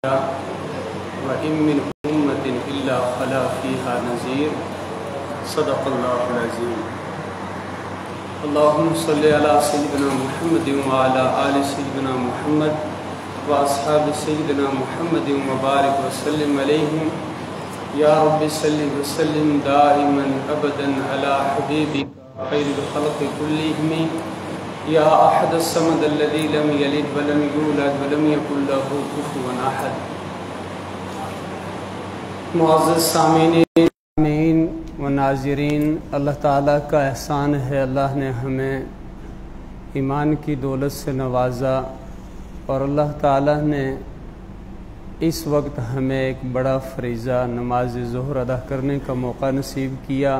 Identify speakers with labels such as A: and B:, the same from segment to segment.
A: व इन मिन उम्मतिन इल्ला खला फीहा नज़ीर सदक़ल्लाहुल अज़ीम। अल्लाहुम्मा सल्लि अला सय्यिदिना मुहम्मद व अला आलि सय्यिदिना मुहम्मद व अस्हाबि सय्यिदिना मुहम्मद व बारिक व सल्लिम अलैहिम या रब्बि सल्लि व सल्लिम दाइमन अबदन अला हबीबिका खैरिल खल्क़ि कुल्लिहिम या अहद अस्समद अल्लज़ी लम यलिद व लम यूलद व लम यकुल लहू कुफुवन अहद। मुअज़्ज़ज़ सामीन व नाज़रीन, अल्लाह ताला का एहसान है, अल्लाह ने हमें ईमान की दौलत से नवाज़ा और अल्लाह ताला ने इस वक्त हमें एक बड़ा फ़रीज़ा नमाज ज़ोहर अदा करने का मौका नसीब किया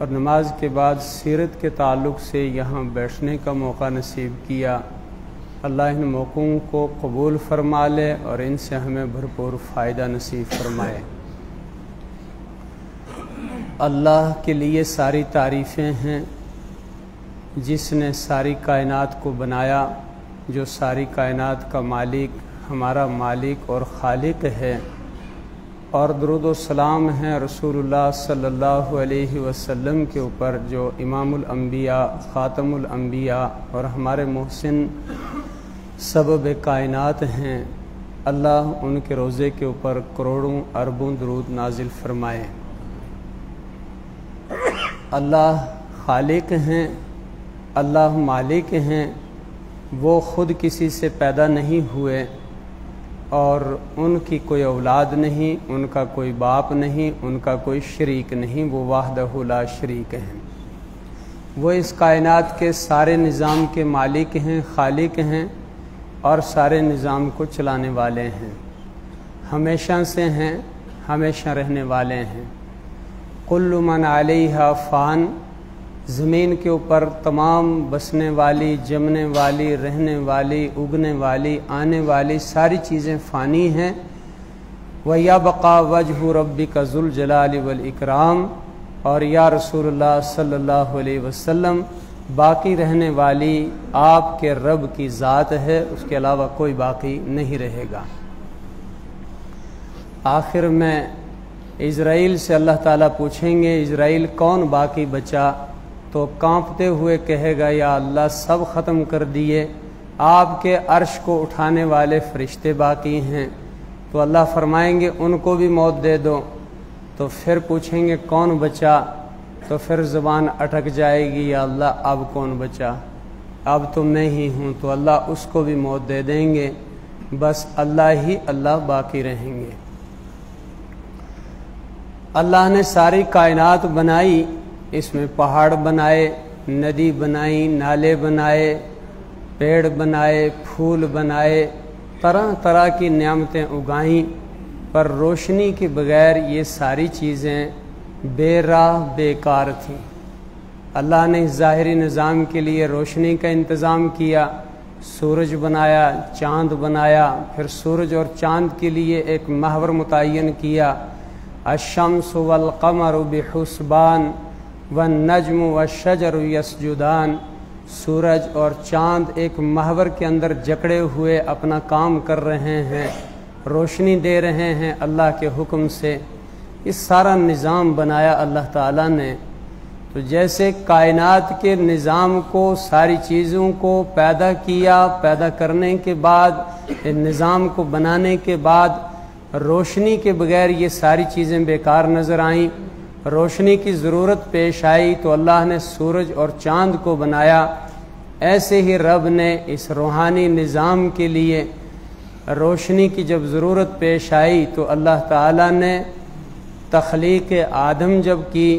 A: और नमाज के बाद सीरत के ताल्लुक़ से यहाँ बैठने का मौका नसीब किया। अल्लाह इन मौक़ों को कबूल फ़रमा ले और इनसे हमें भरपूर फ़ायदा नसीब फ़रमाए। अल्लाह के लिए सारी तारीफ़ें हैं जिसने सारी कायनात को बनाया, जो सारी कायनात का मालिक, हमारा मालिक और खालिक है। और दुरूद व सलाम है रसूलुल्लाह सल्लल्लाहु अलैहि वसल्लम के ऊपर, जो इमामुल अंबिया, ख़ातमुल अंबिया और हमारे मोहसिन सबब कायनात हैं। अल्लाह उनके रोज़े के ऊपर करोड़ों अरबों दुरूद नाजिल फरमाए। अल्लाह खालिक हैं, अल्लाह मालिक हैं। वो ख़ुद किसी से पैदा नहीं हुए और उनकी कोई औलाद नहीं, उनका कोई बाप नहीं, उनका कोई शरीक नहीं। वो वाहदहु ला शरीक हैं। वो इस कायनात के सारे निज़ाम के मालिक हैं, खालिक हैं और सारे निज़ाम को चलाने वाले हैं। हमेशा से हैं, हमेशा रहने वाले हैं। कुल्लु मन अलैहा फ़ान, ज़मीन के ऊपर तमाम बसने वाली, जमने वाली, रहने वाली, उगने वाली, आने वाली सारी चीज़ें फ़ानी हैं। व यबक़ा वजहु रब्बिका ज़ुल जलाली वल इकराम, और या रसूलुल्लाह सल्लल्लाहु अलैहि वसल्लम, बाकी रहने वाली आपके रब की ज़ात है, उसके अलावा कोई बाकी नहीं रहेगा। आखिर में इज़राइल से अल्लाह ताला पूछेंगे, इज़राइल कौन बाकी बचा? तो कांपते हुए कहेगा, या अल्लाह सब ख़त्म कर दिए, आपके अर्श को उठाने वाले फ़रिश्ते बाकी हैं। तो अल्लाह फरमाएंगे उनको भी मौत दे दो। तो फिर पूछेंगे कौन बचा? तो फिर ज़बान अटक जाएगी, या अल्लाह अब कौन बचा? अब तो मैं ही हूँ। तो अल्लाह उसको भी मौत दे देंगे। बस अल्लाह ही अल्लाह बाकी रहेंगे। अल्लाह ने सारी कायनात बनाई, इसमें पहाड़ बनाए, नदी बनाई, नाले बनाए, पेड़ बनाए, फूल बनाए, तरह तरह की नेमतें उगाईं। पर रोशनी के बग़ैर ये सारी चीज़ें बेराह बेकार थीं। अल्लाह ने ज़ाहिरी निज़ाम के लिए रोशनी का इंतज़ाम किया, सूरज बनाया, चाँद बनाया, फिर सूरज और चाँद के लिए एक महवर मुतय्यन किया, अश-शम्सु वल क़मरु बिहुस्बान वन नज्मु वश्शजरु यस्जुदान। सूरज और चाँद एक महवर के अंदर जकड़े हुए अपना काम कर रहे हैं, रोशनी दे रहे हैं अल्लाह के हुक्म से। इस सारा निज़ाम बनाया अल्लाह ताला ने। तो जैसे कायनात के निज़ाम को, सारी चीज़ों को पैदा किया, पैदा करने के बाद, निज़ाम को बनाने के बाद रोशनी के बग़ैर ये सारी चीज़ें बेकार नज़र आईं। रोशनी की ज़रूरत पेश आई तो अल्लाह ने सूरज और चाँद को बनाया। ऐसे ही रब ने इस रूहानी निज़ाम के लिए रोशनी की जब ज़रूरत पेश आई तो अल्लाह ताला ने तख्लीक़ आदम जब की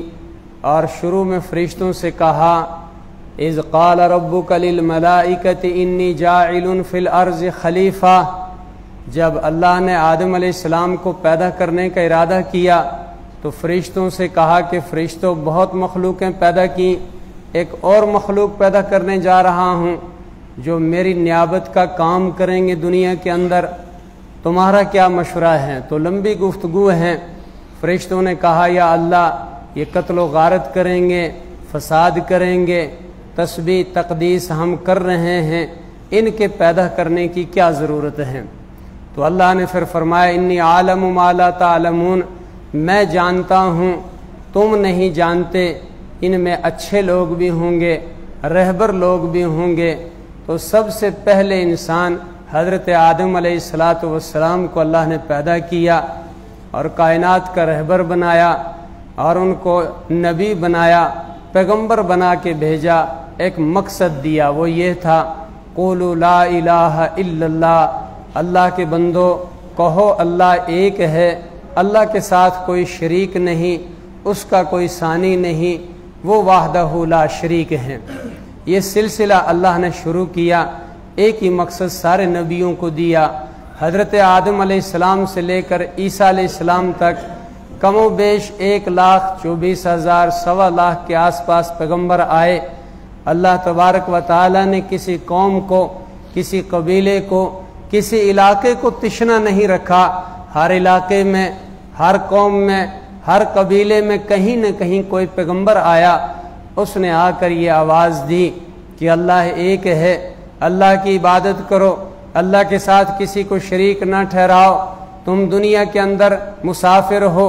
A: और शुरू में फ़रिश्तों से कहा, इज़ क़ाल रब्बुका लिल मलाइकति इन्नी जाइलुन फ़िल अर्ज़ि खलीफ़ा। जब अल्लाह ने आदम अलैहिस्सलाम को पैदा करने का इरादा किया तो फ़रिश्तों से कहा कि फ़रिश्तों, बहुत मखलूक़ें पैदा की, एक और मखलूक पैदा करने जा रहा हूँ जो मेरी नियाबत का काम करेंगे दुनिया के अंदर। तुम्हारा क्या मशवरा है? तो लंबी गुफ्तगू है। फ़रिश्तों ने कहा, या अल्लाह, ये कत्ल व गारत करेंगे, फ़साद करेंगे, तस्बीह तक़दीस हम कर रहे हैं, इनके पैदा करने की क्या ज़रूरत है? तो अल्लाह ने फिर फरमाया इन्नी आलमु मा ला तालमून, मैं जानता हूँ तुम नहीं जानते, इनमें अच्छे लोग भी होंगे, रहबर लोग भी होंगे। तो सबसे पहले इंसान हज़रत आदम अलैहिस्सलातु वस्सलाम को अल्लाह ने पैदा किया और कायनात का रहबर बनाया और उनको नबी बनाया, पैगंबर बना के भेजा। एक मकसद दिया, वो ये था क़ुलू ला इलाहा इल्लल्लाह, अल्लाह के बंदो कहो अल्लाह एक है, अल्लाह के साथ कोई शरीक नहीं, उसका कोई सानी नहीं, वो वाहदहू ला शरीक है। ये सिलसिला अल्लाह ने शुरू किया, एक ही मकसद सारे नबियों को दिया। हज़रत आदम अलैहिस्सलाम से लेकर ईसा अलैहिस्सलाम तक कमोबेश 1,24,000 सवा लाख के आसपास पैगंबर आए। अल्लाह तबारक व तआला ने किसी कौम को, किसी कबीले को, किसी इलाके को तिश्ना नहीं रखा। हर इलाके में, हर कौम में, हर कबीले में कहीं न कहीं कोई पैगंबर आया, उसने आकर ये आवाज़ दी कि अल्लाह एक है, अल्लाह की इबादत करो, अल्लाह के साथ किसी को शरीक ना ठहराओ। तुम दुनिया के अंदर मुसाफिर हो,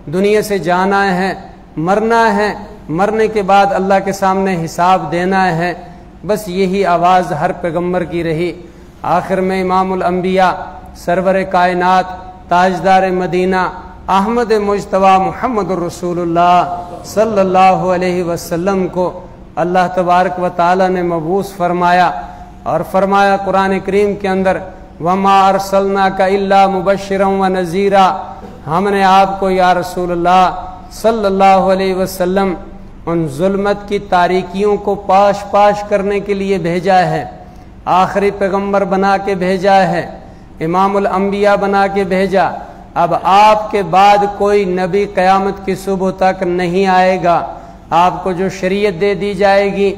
A: दुनिया से जाना है, मरना है, मरने के बाद अल्लाह के सामने हिसाब देना है। बस यही आवाज़ हर पैगंबर की रही। आखिर में इमामुल अंबिया, सरवर कायनात, ताजदार मदीना, अहमद मुज्तबा मुहम्मद रसूलुल्लाह सल्लल्लाहु अलैहि वसल्लम को अल्लाह तबारक व तआला ने मबूस फरमाया और फरमाया कुरान करीम के अंदर वमा अरसलनाका इल्ला मुबश्शिरन व नज़ीरा, हमने आपको या रसूलुल्लाह सल्लल्लाहु अलैहि वसल्लम उन जुल्मत की तारीकियों को पाश पाश करने के लिए भेजा है, आखिरी पैगंबर बना के भेजा है, इमामुल अंबिया बना के भेजा। अब आपके बाद कोई नबी क़यामत की सुबह तक नहीं आएगा। आपको जो शरीयत दे दी जाएगी,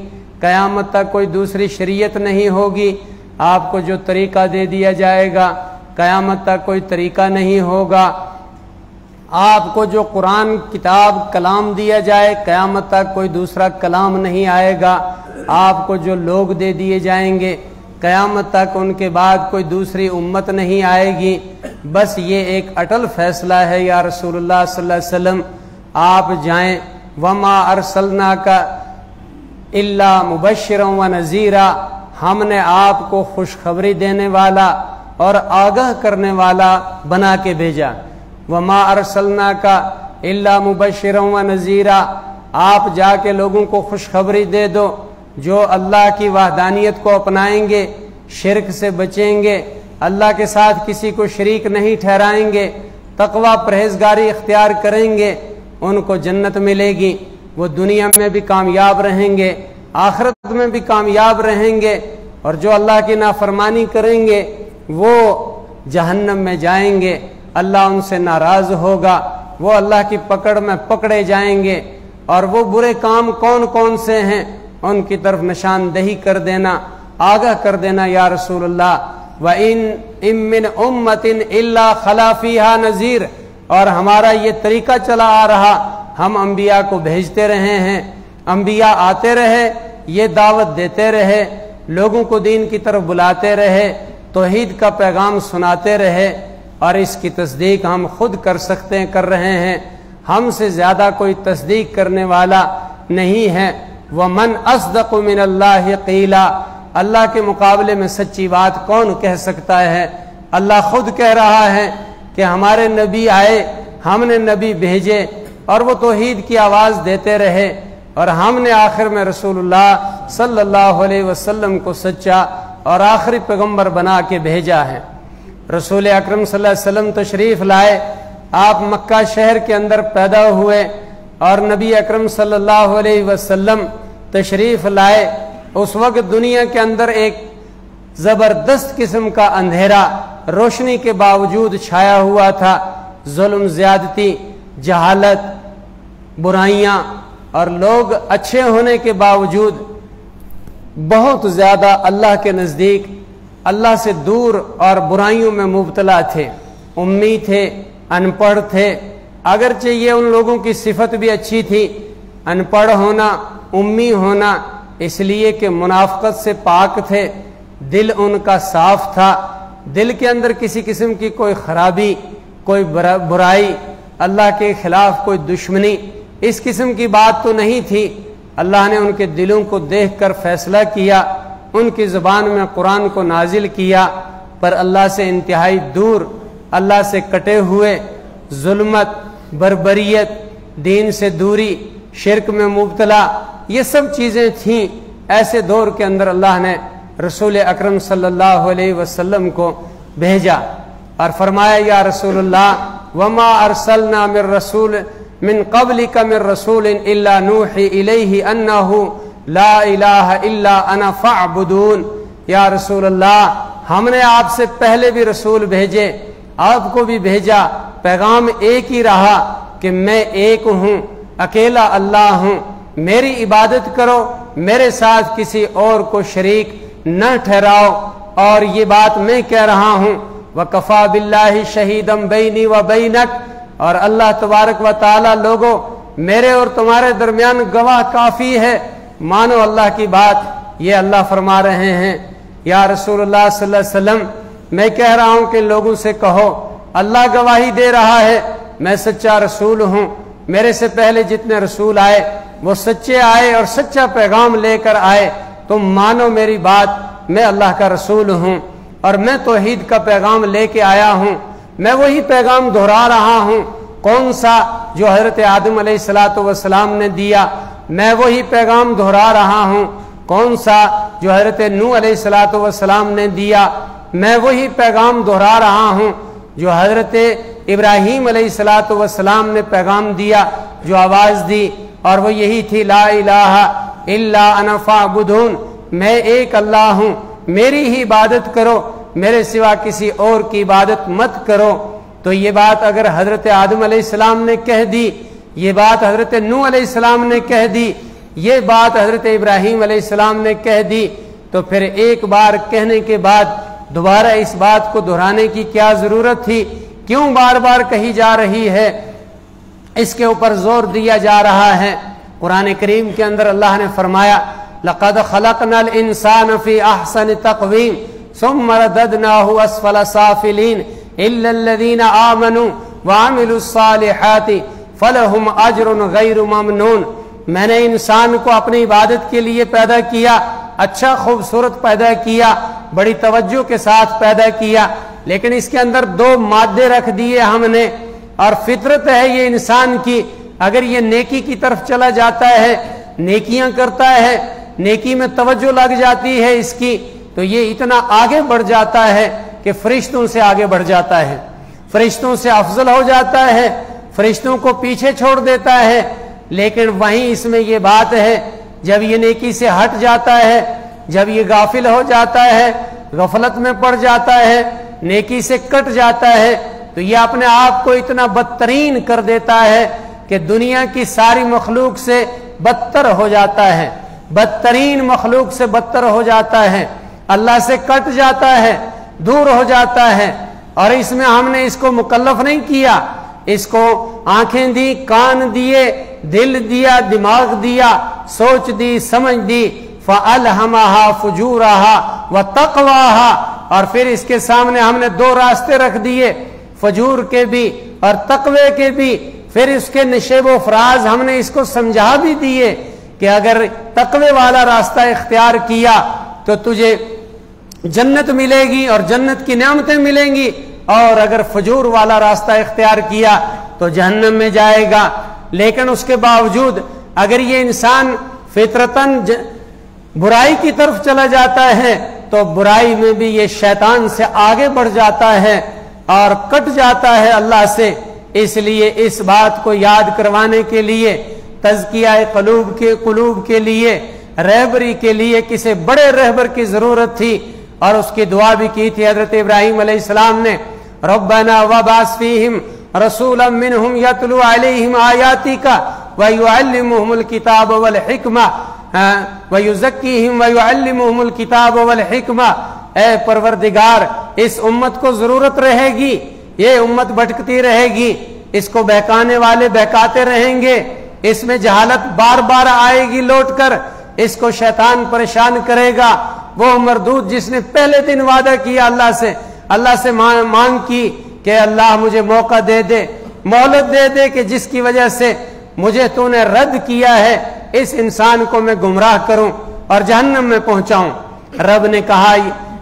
A: क़यामत तक कोई दूसरी शरीयत नहीं होगी। आपको जो तरीका दे दिया जाएगा, क़यामत तक कोई तरीका नहीं होगा। आपको जो कुरान किताब कलाम दिया जाए, क़यामत तक कोई दूसरा कलाम नहीं आएगा। आपको जो लोग दे दिए जाएंगे, क़यामत तक उनके बाद कोई दूसरी उम्मत नहीं आएगी। बस ये एक अटल फैसला है या रसूलुल्लाह सल्लल्लाहु अलैहि वसल्लम, आप जाएं। वमा अरसलनाका इल्ला मुबश्शिरन व नज़ीरा, हमने आपको खुशखबरी देने वाला और आगाह करने वाला बना के भेजा। वमा अरसलनाका इल्ला मुबश्शिरन व नज़ीरा, आप जाके लोगों को खुशखबरी दे दो, जो अल्लाह की वहदानियत को अपनाएंगे, शिरक से बचेंगे, अल्लाह के साथ किसी को शरीक नहीं ठहराएंगे, तकवा परहेजगारी इख्तियार करेंगे, उनको जन्नत मिलेगी। वो दुनिया में भी कामयाब रहेंगे, आखिरत में भी कामयाब रहेंगे। और जो अल्लाह की नाफरमानी करेंगे वो जहन्नम में जाएंगे, अल्लाह उनसे नाराज होगा, वो अल्लाह की पकड़ में पकड़े जाएंगे। और वो बुरे काम कौन कौन से हैं उनकी तरफ निशानदही कर देना, आगाह कर देना या रसूलुल्लाह। व इन मिन उम्मतिन इल्ला खला फीहा नज़ीर, और हमारा ये तरीका चला आ रहा, हम अंबिया को भेजते रहे हैं, अंबिया आते रहे, ये दावत देते रहे, लोगों को दीन की तरफ बुलाते रहे, तौहीद का पैगाम सुनाते रहे। और इसकी तस्दीक हम खुद कर सकते हैं, कर रहे हैं, हमसे ज़्यादा कोई तस्दीक करने वाला नहीं है। वमन अस्दक़ु मिनल्लाहि क़ीला, अल्लाह के मुकाबले में सच्ची बात कौन कह सकता है। अल्लाह खुद कह रहा है कि हमारे नबी आए, हमने नबी भेजे और वो तौहीद की आवाज़ देते रहे, और हमने आखिर में रसूलुल्लाह सल्लल्लाहु अलैहि वसल्लम को सच्चा और आखिरी पैगंबर बना के भेजा है। रसूल अकरम सल्लल्लाहु अलैहि वसल्लम तशरीफ़ लाए, आप मक्का शहर के अंदर पैदा हुए और नबी अकरम सल्लल्लाहु अलैहि वसल्लम तशरीफ़ लाए। उस वक्त दुनिया के अंदर एक ज़बरदस्त किस्म का अंधेरा रोशनी के बावजूद छाया हुआ था। जुल्म, ज़्यादती, जहालत, बुराइयां, और लोग अच्छे होने के बावजूद बहुत ज़्यादा अल्लाह के नज़दीक, अल्लाह से दूर और बुराइयों में मुब्तला थे, उम्मी थे, अनपढ़ थे। अगरचे ये उन लोगों की सिफत भी अच्छी थी, अनपढ़ होना, उम्मी होना, इसलिए कि मुनाफ़क़त से पाक थे, दिल उनका साफ था, दिल के अंदर किसी किस्म की कोई खराबी, कोई बुराई, अल्लाह के खिलाफ कोई दुश्मनी, इस किस्म की बात तो नहीं थी। अल्लाह ने उनके दिलों को देखकर फैसला किया, उनकी ज़ुबान में कुरान को नाजिल किया, पर अल्लाह से इंतहाई दूर, अल्लाह से कटे हुए, जुल्मत, बर्बरियत, दीन से दूरी, शिरक में मुब्तला, ये सब चीज़ें थीं। ऐसे दौर के अंदर अल्लाह ने रसूल अकरम सल्लल्लाहु अलैहि वसल्लम को भेजा और फरमाया, या रसूलल्लाह वमा अरसलना मिर रसूल मिन क़ब्लिका मिर रसूलिन इल्ला नूही इलैहि अन्नहु ला इलाहा इल्ला अना फ़अबुदून। या रसूलल्लाह, हमने आपसे पहले भी रसूल भेजे, आपको भी भेजा, पैगाम एक ही रहा कि मैं एक हूँ, अकेला अल्लाह हूँ, मेरी इबादत करो, मेरे साथ किसी और को शरीक न ठहराओ। और ये बात मैं कह रहा हूँ, वकफ़ा बिल्लाहि शहीदम बैनी व बैनक, और अल्लाह तबारक व ताला लोगों, मेरे और तुम्हारे दरमियान गवाह काफ़ी है। मानो अल्लाह की बात, ये अल्लाह फरमा रहे हैं, या रसूलुल्लाह सल्लल्लाहु अलैहि वसल्लम, मैं कह रहा हूँ कि लोगों से कहो, अल्लाह गवाही दे रहा है, मैं सच्चा रसूल हूँ, मेरे से पहले जितने रसूल आए वो सच्चे आए और सच्चा पैगाम लेकर आए, तुम मानो मेरी बात, मैं अल्लाह का रसूल हूँ और मैं तौहीद का पैगाम लेके आया हूँ। मैं वही पैगाम दोहरा रहा हूँ, कौन सा, जो हजरत आदम अलैहिस्सलातु वस्सलाम ने दिया, मैं वही पैगाम दोहरा रहा हूँ। कौन सा, जो हजरत नूह अलैहिस्सलातु वस्सलाम ने दिया, मैं वही पैगाम दोहरा रहा हूँ। जो हजरत इब्राहीम अलैहिस्सलातु वस्सलाम ने पैगाम दिया, जो आवाज़ दी, और वो यही थी, ला इलाहा इल्ला अना फ़अबुदून, मैं एक अल्लाह हूँ, मेरी ही इबादत करो, मेरे सिवा किसी और की इबादत मत करो। तो ये बात अगर हजरत आदम अलैहिस्सलाम ने कह दी, ये बात हजरत नूह अलैहिस्सलाम ने कह दी, ये बात हजरत इब्राहीम अलैहिस्सलाम ने कह दी, तो फिर एक बार कहने के बाद दोबारा इस बात को दोहराने की क्या जरूरत थी? क्यों बार बार कही जा रही है? इसके ऊपर जोर दिया जा रहा है। कुरान करीम के अंदर अल्लाह ने फरमाया, लक़द खलक़नल इंसान फ़ी अहसन तक़वीम सुम्मा रददनाहु अस्फ़ला साफ़िलीन इल्लल्लज़ीना आमनू व अमिलुस्सालिहाति फ़लहुम अज्रुन गैरु ममनून। मैंने इंसान को अपनी इबादत के लिए पैदा किया, अच्छा खूबसूरत पैदा किया, बड़ी तवज्जो के साथ पैदा किया, लेकिन इसके अंदर दो मादे रख दिए हमने। और फितरत है ये इंसान की, अगर ये नेकी की तरफ चला जाता है, नेकियां करता है, नेकी में तवज्जो लग जाती है इसकी, तो ये इतना आगे बढ़ जाता है कि फरिश्तों से आगे बढ़ जाता है, फरिश्तों से अफजल हो जाता है, फरिश्तों को पीछे छोड़ देता है। लेकिन वहीं इसमें ये बात है, जब ये नेकी से हट जाता है, जब ये गाफिल हो जाता है, गफलत में पड़ जाता है, नेकी से कट जाता है, तो ये अपने आप को इतना बदतरीन कर देता है कि दुनिया की सारी मखलूक से बदतर हो जाता है, बदतरीन मखलूक से बदतर हो जाता है, अल्लाह से कट जाता है, दूर हो जाता है। और इसमें हमने इसको मुकल्लफ नहीं किया, इसको आंखें दी, कान दिए, दिल दिया, दिमाग दिया, सोच दी, समझ दी, फ़अल्हमहा फुजूरहा व तक़वाहा। और फिर इसके सामने हमने दो रास्ते रख दिए, फजूर के भी और तकवे के भी। फिर इसके नशेब व फराज हमने इसको समझा भी दिए कि अगर तकवे वाला रास्ता इख्तियार किया तो तुझे जन्नत मिलेगी और जन्नत की नेमतें मिलेंगी, और अगर फजूर वाला रास्ता इख्तियार किया तो जहन्नम में जाएगा। लेकिन उसके बावजूद अगर ये इंसान फितरतन बुराई की तरफ चला जाता है तो बुराई में भी ये शैतान से आगे बढ़ जाता है और कट जाता है अल्लाह से। इसलिए इस बात को याद करवाने के लिए, तज़किया कुलूब के लिए, रहबरी के लिए किसी बड़े रहबर की जरूरत थी। और उसकी दुआ भी की थी हजरत इब्राहीम अलैहिस्सलाम ने, रब्बना वबास फीहिम रसूलन मिनहुम यतलू अलैहिम आयातिका व युअल्लिमुहुमुल किताब वल हिकमा व युज़क्कीहिम व युअल्लिमुहुमुल किताब वल हिकमा। ए परवरदिगार, इस उम्मत को जरूरत रहेगी, ये उम्मत भटकती रहेगी, इसको बहकाने वाले बहकाते रहेंगे, इसमें जहालत बार बार आएगी लौटकर, इसको शैतान परेशान करेगा। वो मरदूद जिसने पहले दिन वादा किया अल्लाह से, अल्लाह से मांग की कि अल्लाह मुझे मौका दे दे, मोहलत दे दे कि जिसकी वजह से मुझे तूने रद्द किया है इस इंसान को मैं गुमराह करूं और जहन्नम में पहुंचाऊं। रब ने कहा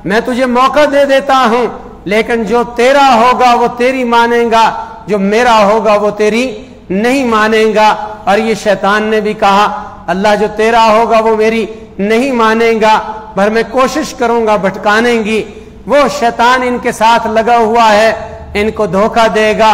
A: मैं तुझे मौका दे देता हूं, लेकिन जो तेरा होगा वो तेरी मानेगा, जो मेरा होगा वो तेरी नहीं मानेगा। और ये शैतान ने भी कहा अल्लाह जो तेरा होगा वो मेरी नहीं मानेगा, पर मैं कोशिश करूंगा भटकाने की। वो शैतान इनके साथ लगा हुआ है, इनको धोखा देगा।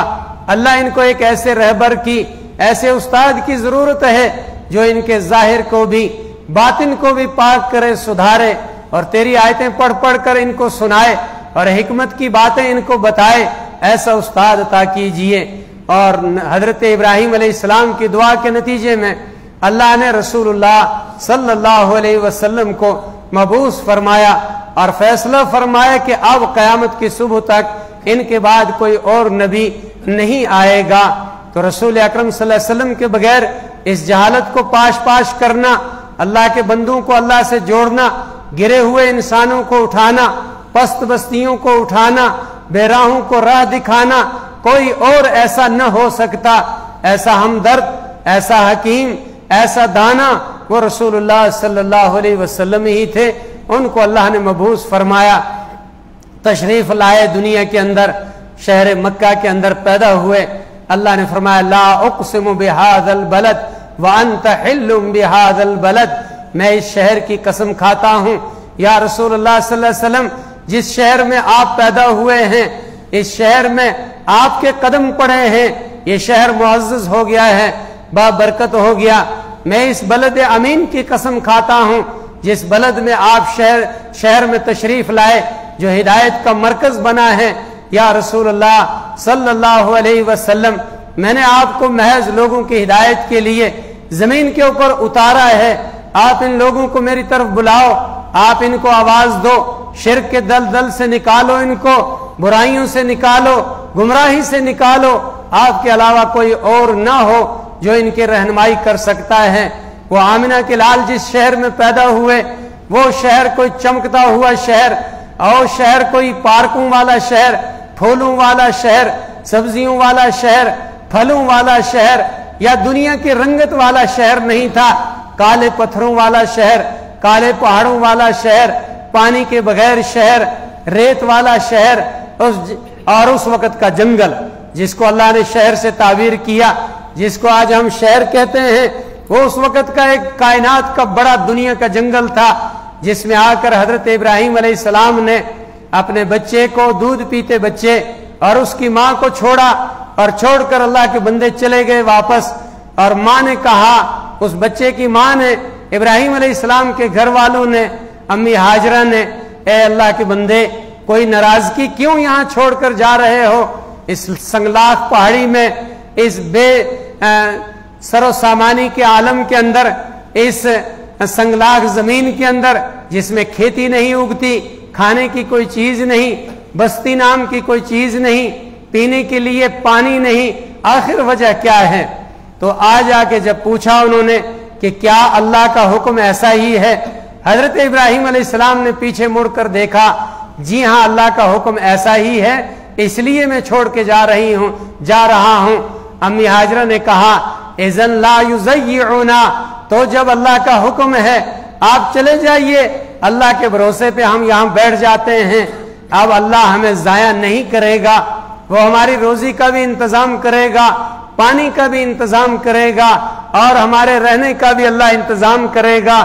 A: अल्लाह इनको एक ऐसे रहबर की, ऐसे उस्ताद की जरूरत है जो इनके जाहिर को भी बातिन को भी पाक करे, सुधारे और तेरी आयतें पढ़ पढ़ कर इनको सुनाए और हिकमत की बातें इनको बताए। ऐसा उस्ताद अता कीजिए। और हजरत इब्राहिम अलैहिस्सलाम की दुआ के नतीजे में अल्लाह ने रसूलुल्लाह सल्लल्लाहु अलैहि वसल्लम को मबूस फरमाया और फैसला फरमाया कि अब क़यामत की सुबह तक इनके बाद कोई और नबी नहीं आएगा। तो रसूल अकरम सल्लल्लाहु अलैहि वसल्लम के बगैर इस जहालत को पाश पाश करना, अल्लाह के बंदों को अल्लाह से जोड़ना, गिरे हुए इंसानों को उठाना, पस्त बस्तियों को उठाना, बेराहों को राह दिखाना, कोई और ऐसा न हो सकता। ऐसा हमदर्द, ऐसा हकीम, ऐसा दाना वो रसूलुल्लाह सल्लल्लाहु अलैहि वसल्लम ही थे। उनको अल्लाह ने मबूस फरमाया, तशरीफ लाए दुनिया के अंदर, शहर मक्का के अंदर पैदा हुए। अल्लाह ने फरमाया ला उक़सिमु बिहाज़ल बलद व अंत हिल्लुम बिहाज़ल बलद, मैं इस शहर की कसम खाता हूँ या रसूलुल्लाह सल्लल्लाहु अलैहि वसल्लम, जिस शहर में आप पैदा हुए हैं, इस शहर में आपके कदम पड़े हैं, ये शहर मुअज़्ज़ज़ हो गया है, बाबरकत हो गया। मैं इस बलद अमीन की कसम खाता हूँ जिस बलद में आप शहर में तशरीफ लाए, जो हिदायत का मरकज बना है। या रसूलुल्लाह सल्लल्लाहु अलैहि वसल्लम, मैंने आपको महज लोगों की हिदायत के लिए जमीन के ऊपर उतारा है। आप इन लोगों को मेरी तरफ बुलाओ, आप इनको आवाज दो, शिर्क के दलदल से निकालो, इनको बुराइयों से निकालो, गुमराही से निकालो। आपके अलावा कोई और ना हो जो इनकी रहनुमाई कर सकता है। वो आमिना के लाल जिस शहर में पैदा हुए, वो शहर कोई चमकता हुआ शहर, और शहर कोई पार्कों वाला शहर, फूलों वाला शहर, सब्जियों वाला शहर, फलों वाला शहर या दुनिया की रंगत वाला शहर नहीं था। काले पत्थरों वाला शहर, काले पहाड़ों वाला शहर, पानी के बगैर शहर, रेत वाला शहर, और उस वक्त का जंगल जिसको अल्लाह ने शहर से ताबीर किया, जिसको आज हम शहर कहते हैं, वो उस वक्त का एक कायनात का बड़ा दुनिया का जंगल था, जिसमें आकर हजरत इब्राहिम अलैहिस्सलाम ने अपने बच्चे को, दूध पीते बच्चे और उसकी माँ को छोड़ा और छोड़कर अल्लाह के बंदे चले गए वापस। और माँ ने कहा, उस बच्चे की माँ ने, इब्राहिम अलैहिस्सलाम के घर वालों ने, अम्मी हाजरा ने, ए अल्लाह के बंदे, कोई नाराजगी क्यों यहाँ छोड़कर जा रहे हो? इस संगलाख पहाड़ी में, इस सरोसामानी के आलम के अंदर, इस संगलाख जमीन के अंदर जिसमें खेती नहीं उगती, खाने की कोई चीज नहीं, बस्ती नाम की कोई चीज नहीं, पीने के लिए पानी नहीं, आखिर वजह क्या है? तो आज आके जब पूछा उन्होंने कि क्या अल्लाह का हुक्म ऐसा ही है, हजरत इब्राहिम अलैहिस्सलाम ने पीछे मुड़कर देखा, जी हाँ अल्लाह का हुक्म ऐसा ही है, इसलिए मैं छोड़ के जा रहा हूं। अम्मी हाजरा ने कहा, इज़न ला युज़य्यिउना, तो जब अल्लाह का हुक्म है आप चले जाइए, अल्लाह के भरोसे पे हम यहाँ बैठ जाते हैं। अब अल्लाह हमें जाया नहीं करेगा, वो हमारी रोजी का भी इंतजाम करेगा, पानी का भी इंतजाम करेगा, और हमारे रहने का भी अल्लाह इंतजाम करेगा।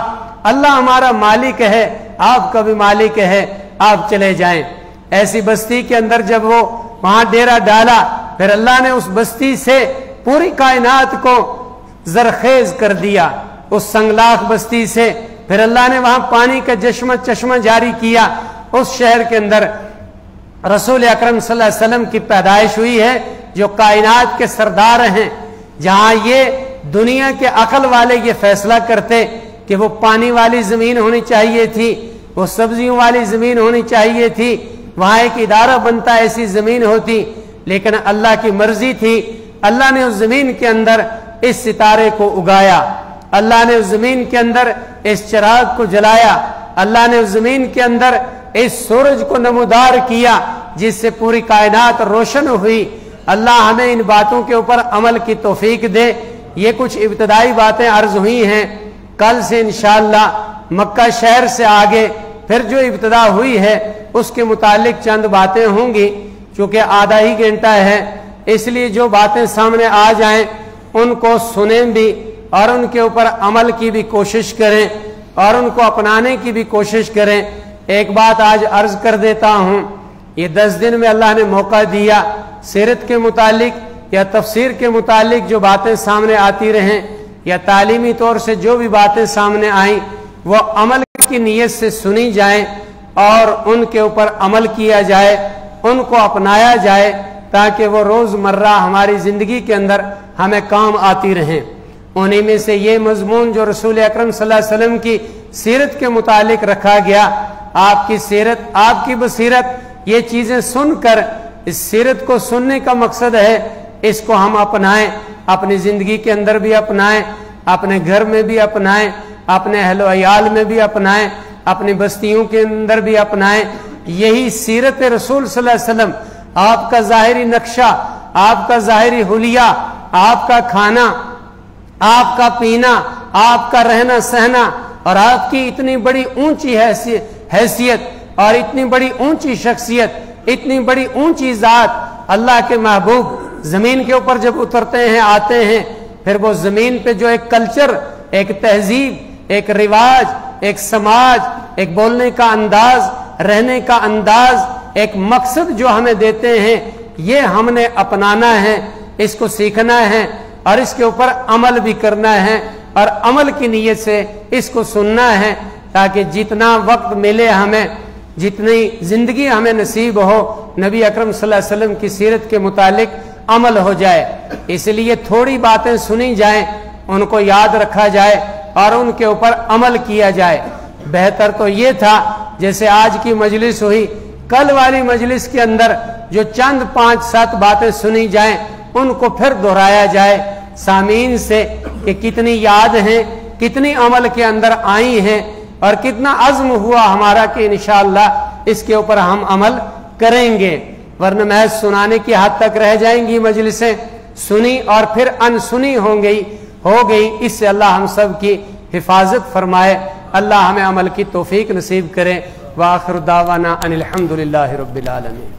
A: अल्लाह हमारा मालिक है, आपका भी मालिक है, आप चले जाएं। ऐसी बस्ती के अंदर जब वो वहां डेरा डाला, फिर अल्लाह ने उस बस्ती से पूरी कायनात को जरखेज कर दिया। उस संगलाख बस्ती से फिर अल्लाह ने वहां पानी का चश्मा जारी किया। उस शहर के अंदर रसूल अकरम सल्लल्लाहु अलैहि वसल्लम की पैदाइश हुई है, जो कायनात के सरदार हैं। जहां ये दुनिया के अकल वाले ये फैसला करते कि वो पानी वाली जमीन होनी चाहिए थी, वो सब्जियों वाली जमीन होनी चाहिए थी, वहां एक इदारा बनता ऐसी जमीन होती, लेकिन अल्लाह की मर्जी थी। अल्लाह ने उस जमीन के अंदर इस सितारे को उगाया, अल्लाह ने उस जमीन के अंदर इस चिराग को जलाया, अल्लाह ने उस जमीन के अंदर इस सूरज को नमूदार किया, जिससे पूरी कायनात रोशन हुई। अल्लाह हमें इन बातों के ऊपर अमल की तौफीक दे। ये कुछ इब्तदाई बातें अर्ज हुई हैं। कल से इंशाअल्लाह मक्का शहर से आगे फिर जो इब्तदा हुई है उसके मुतालिक चंद बातें होंगी। चूंकि आधा ही घंटा है, इसलिए जो बातें सामने आ जाएं उनको सुनें भी और उनके ऊपर अमल की भी कोशिश करें और उनको अपनाने की भी कोशिश करें। एक बात आज अर्ज कर देता हूं, ये 10 दिन में अल्लाह ने मौका दिया, सीरत के मुतालिक या तफसीर के मुतालिक जो बातें सामने आती रहें या तालीमी तौर से जो भी बातें सामने आई वो अमल की नीयत से सुनी जाएं और उनके ऊपर अमल किया जाए, उनको अपनाया जाए, ताकि वो रोजमर्रा हमारी जिंदगी के अंदर हमें काम आती रहें। उन्हीं में से ये मजमून जो रसूल अकरम सल्लल्लाहु अलैहि वसल्लम की सीरत के मुतालिक रखा गया, आपकी सीरत, आपकी बसीरत, ये चीजें सुनकर, इस सीरत को सुनने का मकसद है इसको हम अपनाएं, अपनी जिंदगी के अंदर भी अपनाएं, अपने घर में भी अपनाएं, अपने अहलो अयाल में भी अपनाएं, अपनी बस्तियों के अंदर भी अपनाएं। यही सीरत रसूल सल्लल्लाहु अलैहि वसल्लम, आपका जाहिरी नक्शा, आपका जाहिरी हुलिया, आपका खाना, आपका पीना, आपका रहना सहना और आपकी इतनी बड़ी ऊंची हैसियत और इतनी बड़ी ऊंची शख्सियत, इतनी बड़ी ऊंची जात, अल्लाह के महबूब जमीन के ऊपर जब उतरते हैं, आते हैं, फिर वो जमीन पे जो एक कल्चर, एक तहजीब, एक रिवाज, एक समाज, एक बोलने का अंदाज, रहने का अंदाज, एक मकसद जो हमें देते हैं, ये हमने अपनाना है, इसको सीखना है और इसके ऊपर अमल भी करना है और अमल की नीयत से इसको सुनना है, ताकि जितना वक्त मिले हमें, जितनी जिंदगी हमें नसीब हो, नबी अकरम सल्लल्लाहु अलैहि वसल्लम की सीरत के मुतालिक अमल हो जाए। इसलिए थोड़ी बातें सुनी जाएं, उनको याद रखा जाए और उनके ऊपर अमल किया जाए। बेहतर तो ये था जैसे आज की मजलिस हुई, कल वाली मजलिस के अंदर जो चंद 5-7 बातें सुनी जाएं उनको फिर दोहराया जाए सामीन से कि कितनी याद हैं, कितनी अमल के अंदर आई हैं और कितना अज़्म हुआ हमारा कि इंशाअल्लाह इसके ऊपर हम अमल करेंगे। वरना महज सुनाने की हद तक रह जाएंगी मजलिसें, सुनी और फिर अनसुनी हो गई। इससे अल्लाह हम सब की हिफाजत फरमाए, अल्लाह हमें अमल की तौफीक नसीब करे। व आखिर दावाना अनिल हम्दुलिल्लाहि रब्बिल आलमीन।